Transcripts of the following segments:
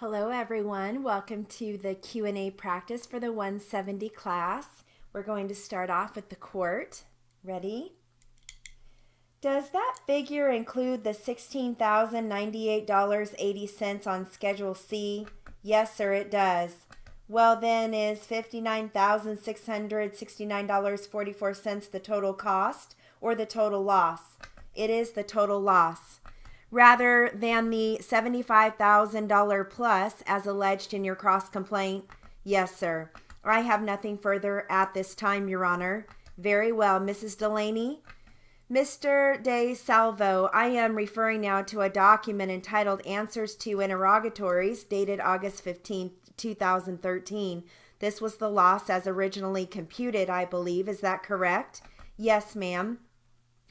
Hello everyone, welcome to the Q&A practice for the 170 class. We're going to start off with the quart. Ready? Does that figure include the $16,098.80 on Schedule C? Yes, sir, it does. Well then, is $59,669.44 the total cost or the total loss? It is the total loss. Rather than the $75,000 plus as alleged in your cross complaint? Yes, sir. I have nothing further at this time, Your Honor. Very well, Mrs. Delaney. Mr. De Salvo, I am referring now to a document entitled Answers to Interrogatories dated August 15, 2013. This was the loss as originally computed, I believe. Is that correct? Yes, ma'am.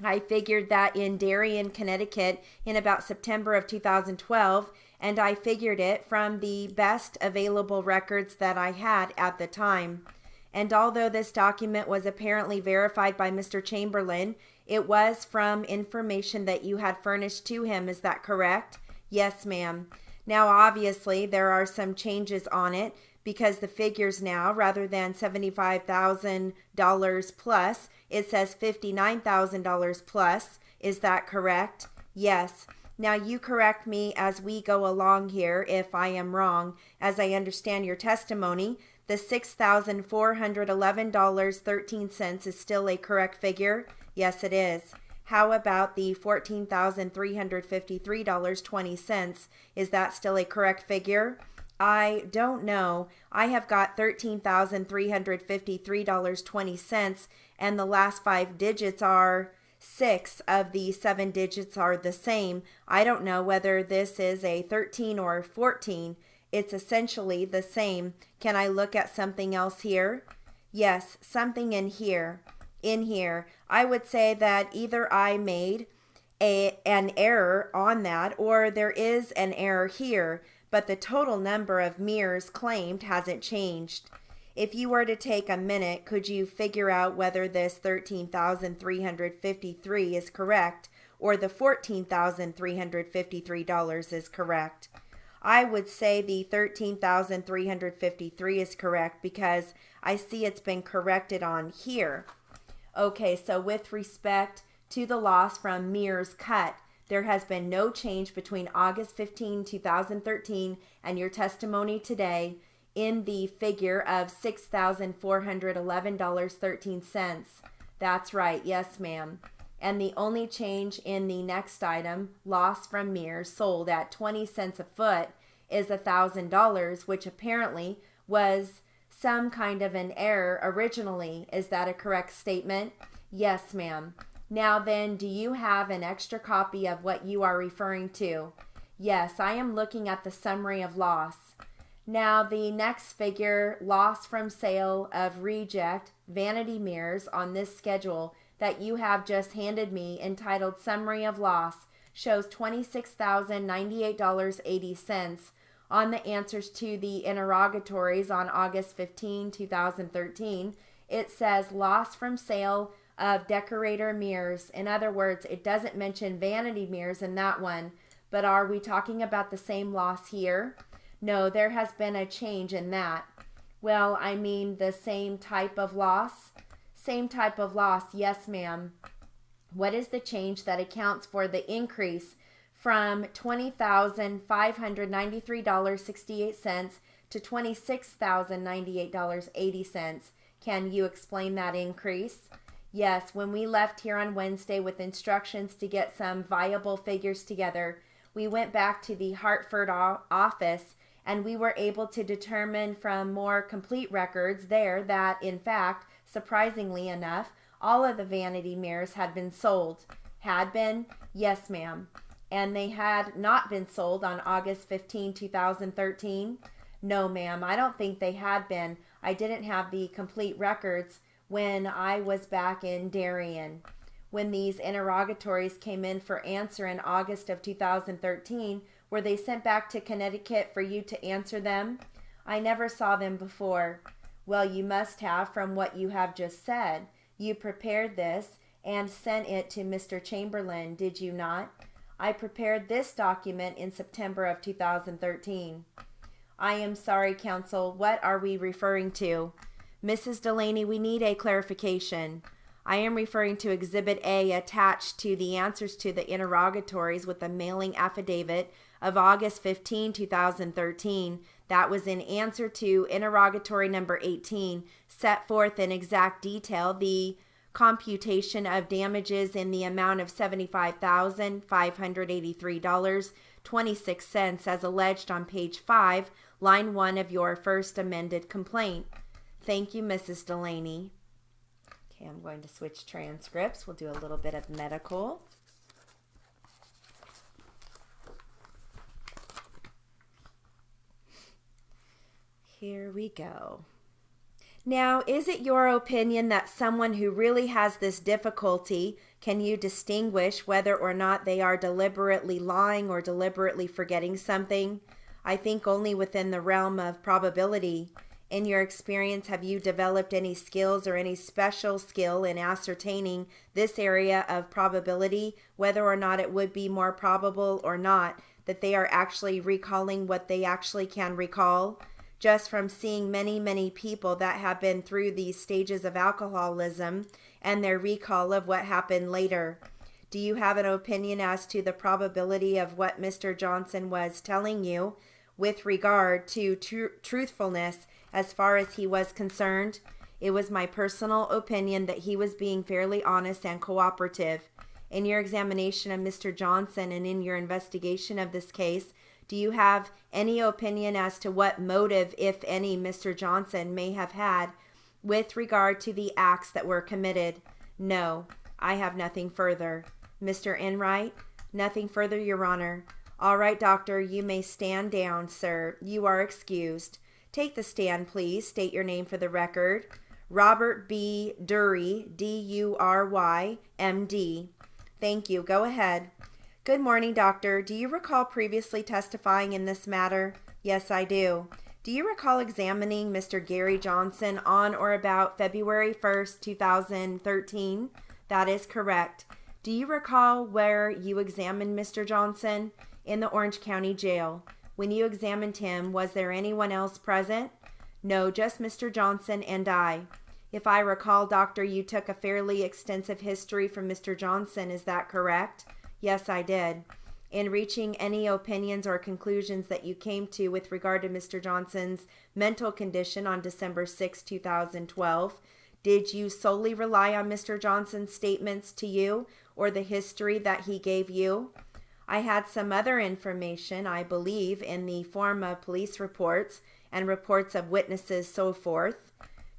I figured that in Darien, Connecticut in about September of 2012, and I figured it from the best available records that I had at the time. And although this document was apparently verified by Mr. Chamberlain, it was from information that you had furnished to him. Is that correct? Yes, ma'am. Now, obviously, there are some changes on it because the figures now, rather than $75,000 plus, it says $59,000 plus. Is that correct? Yes. Now you correct me as we go along here if I am wrong. As I understand your testimony, the $6,411.13 is still a correct figure? Yes, it is. How about the $14,353.20? Is that still a correct figure? I don't know. I have got $13,353.20, and the last 5 digits are 6 of the 7 digits are the same. I don't know whether this is a 13 or 14. It's essentially the same. Can I look at something else here? Yes, something in here. In here, I would say that either I made an error on that or there is an error here, but the total number of mirrors claimed hasn't changed. If you were to take a minute, could you figure out whether this 13,353 is correct or the $14,353 is correct? I would say the 13,353 is correct because I see it's been corrected on here. Okay, so with respect to the loss from mirrors cut, there has been no change between August 15, 2013 and your testimony today in the figure of $6,411.13. That's right, yes ma'am. And the only change in the next item, loss from mirrors sold at 20 cents a foot, is $1,000, which apparently was some kind of an error originally. Is that a correct statement? Yes, ma'am. Now then, do you have an extra copy of what you are referring to? Yes, I am looking at the summary of loss. Now the next figure, loss from sale of reject vanity mirrors on this schedule that you have just handed me entitled Summary of Loss shows $26,098.80 on the answers to the interrogatories on August 15, 2013. It says loss from sale of decorator mirrors. In other words, it doesn't mention vanity mirrors in that one, but are we talking about the same loss here? No, there has been a change in that. Well, I mean the same type of loss? Same type of loss, yes ma'am. What is the change that accounts for the increase from $20,593.68 to $26,098.80? Can you explain that increase? Yes, when we left here on Wednesday with instructions to get some viable figures together, we went back to the Hartford office and we were able to determine from more complete records there that, in fact, surprisingly enough, all of the vanity mirrors had been sold. Had been? Yes, ma'am. And they had not been sold on August 15, 2013? No, ma'am, I don't think they had been. I didn't have the complete records when I was back in Darien. When these interrogatories came in for answer in August of 2013, were they sent back to Connecticut for you to answer them? I never saw them before. Well, you must have from what you have just said. You prepared this and sent it to Mr. Chamberlain, did you not? I prepared this document in September of 2013. I am sorry, counsel. What are we referring to? Mrs. Delaney, we need a clarification. I am referring to Exhibit A attached to the answers to the interrogatories with the mailing affidavit of August 15, 2013. That was in answer to interrogatory number 18, set forth in exact detail the computation of damages in the amount of $75,583.26 as alleged on page 5, line 1 of your first amended complaint. Thank you, Mrs. Delaney. Okay, I'm going to switch transcripts. We'll do a little bit of medical. Here we go. Now, is it your opinion that someone who really has this difficulty, can you distinguish whether or not they are deliberately lying or deliberately forgetting something? I think only within the realm of probability. In your experience, have you developed any skills or any special skill in ascertaining this area of probability, whether or not it would be more probable or not that they are actually recalling what they actually can recall? Just from seeing many, many people that have been through these stages of alcoholism and their recall of what happened later. Do you have an opinion as to the probability of what Mr. Johnson was telling you with regard to truthfulness as far as he was concerned? It was my personal opinion that he was being fairly honest and cooperative. In your examination of Mr. Johnson and in your investigation of this case, do you have any opinion as to what motive, if any, Mr. Johnson may have had with regard to the acts that were committed? No, I have nothing further. Mr. Enright? Nothing further, Your Honor. All right, doctor, you may stand down, sir. You are excused. Take the stand, please. State your name for the record. Robert B. Dury, D-U-R-Y, M.D. Thank you. Go ahead. Good morning, doctor. Do you recall previously testifying in this matter? Yes, I do. Do you recall examining Mr. Gary Johnson on or about February 1st, 2013? That is correct. Do you recall where you examined Mr. Johnson? In the Orange County Jail. When you examined him, was there anyone else present? No, just Mr. Johnson and I. If I recall, doctor, you took a fairly extensive history from Mr. Johnson. Is that correct? Yes, I did. In reaching any opinions or conclusions that you came to with regard to Mr. Johnson's mental condition on December 6, 2012, did you solely rely on Mr. Johnson's statements to you or the history that he gave you? I had some other information, I believe, in the form of police reports and reports of witnesses, so forth.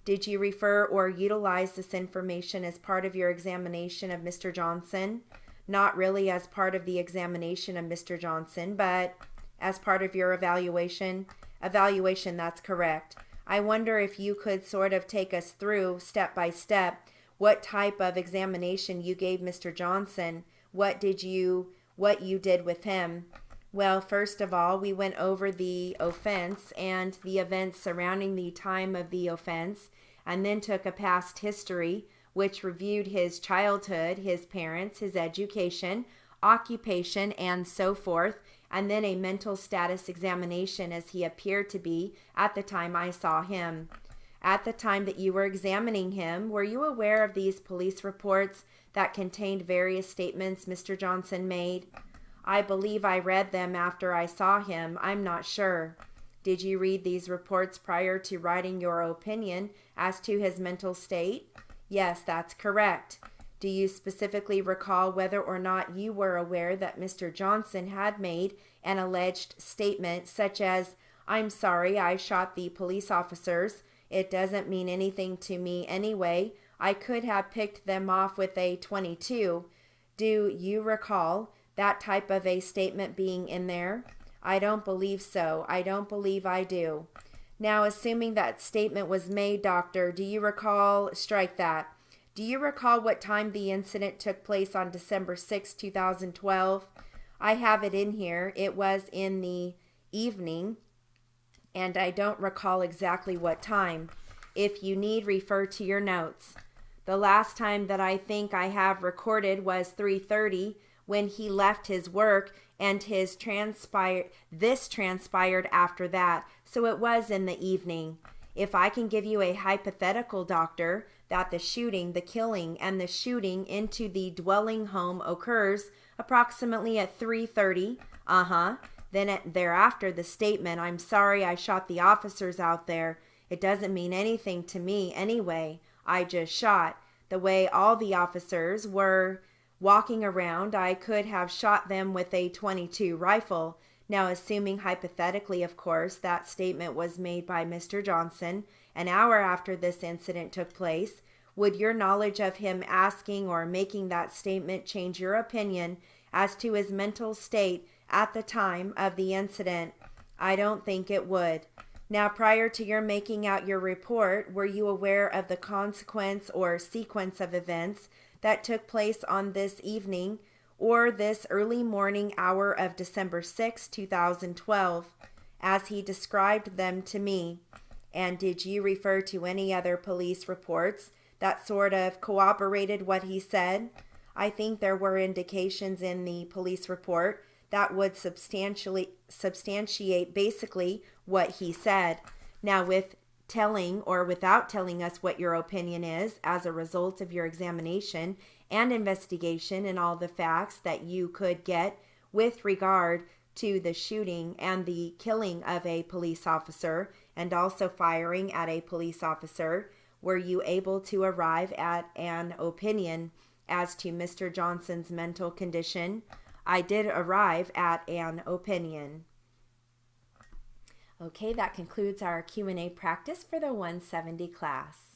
Did you refer or utilize this information as part of your examination of Mr. Johnson? Not really as part of the examination of Mr. Johnson, but as part of your evaluation. Evaluation, that's correct. I wonder if you could sort of take us through, step by step, what type of examination you gave Mr. Johnson, what you did with him. Well, first of all, we went over the offense and the events surrounding the time of the offense, and then took a past history, which reviewed his childhood, his parents, his education, occupation, and so forth, and then a mental status examination as he appeared to be at the time I saw him. At the time that you were examining him, were you aware of these police reports that contained various statements Mr. Johnson made? I believe I read them after I saw him. I'm not sure. Did you read these reports prior to writing your opinion as to his mental state? Yes, that's correct. Do you specifically recall whether or not you were aware that Mr. Johnson had made an alleged statement such as, "I'm sorry, I shot the police officers. It doesn't mean anything to me anyway. I could have picked them off with a .22. Do you recall that type of a statement being in there? I don't believe so. I don't believe I do. Now, assuming that statement was made, doctor, do you recall, strike that. Do you recall what time the incident took place on December 6, 2012? I have it in here. It was in the evening, and I don't recall exactly what time. If you need, refer to your notes. The last time that I think I have recorded was 3:30 when he left his work, and this transpired after that. So it was in the evening. If I can give you a hypothetical, doctor, that the shooting, the killing, and the shooting into the dwelling home occurs approximately at 3:30, then thereafter the statement, "I'm sorry I shot the officers out there. It doesn't mean anything to me anyway. I just shot." The way all the officers were walking around, I could have shot them with a .22 rifle. Now, assuming hypothetically, of course, that statement was made by Mr. Johnson an hour after this incident took place, would your knowledge of him asking or making that statement change your opinion as to his mental state at the time of the incident? I don't think it would. Now, prior to your making out your report, were you aware of the consequence or sequence of events that took place on this evening or this early morning hour of December 6, 2012, as he described them to me? And did you refer to any other police reports that sort of corroborated what he said? I think there were indications in the police report that would substantiate basically what he said. Now, with telling or without telling us what your opinion is as a result of your examination and investigation and all the facts that you could get with regard to the shooting and the killing of a police officer and also firing at a police officer, were you able to arrive at an opinion as to Mr. Johnson's mental condition? I did arrive at an opinion. Okay, that concludes our Q&A practice for the 170 class.